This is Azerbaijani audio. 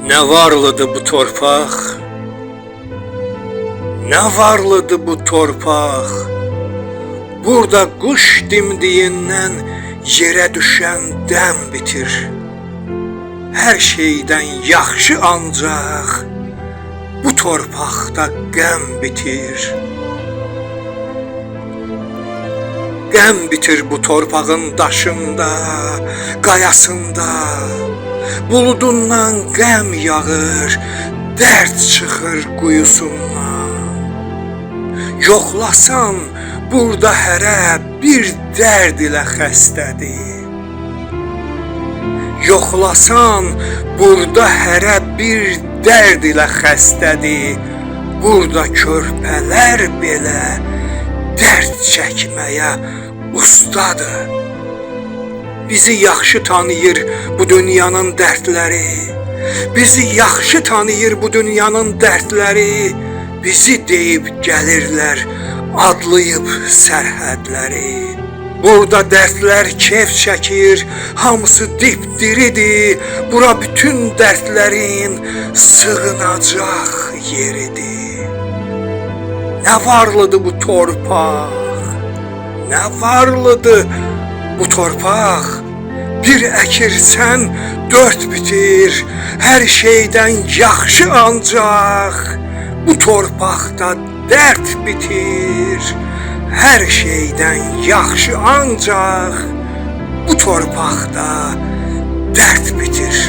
Ne varlıdı bu torpaq, ne varlıdı bu torpaq. Burada quş dimdiyindən yerə düşən dəm bitir. Hər şeydən yaxşı ancaq bu torpaqda qəm bitir. Qəm bitir bu torpağın daşında, qayasında. Buludundan qəm yağır, dərd çıxır quyusundan. Yoxlasan burada hərə bir dərd ilə xəstədir. Yoxlasan burada hərə bir dərd ilə xəstədir. Burada körpələr belə dərd çəkməyə ustadır. Bizi yaxşı tanıyır bu dünyanın dərdləri. Bizi yaxşı tanıyır bu dünyanın dərdləri. Bizi deyib gəlirlər, adlayıb sərhədləri. Burada dərdlər kef çəkir, hamısı dipdiridir. Bura bütün dərdlərin sığınacaq yeridir. Nə varlıdır bu torpaq, nə varlıdır bu torpaq. Bir əkirsən dörd bitir, hər şeydən yaxşı ancaq bu torpaqda dərd bitir. Hər şeydən yaxşı ancaq bu torpaqda dərd bitir.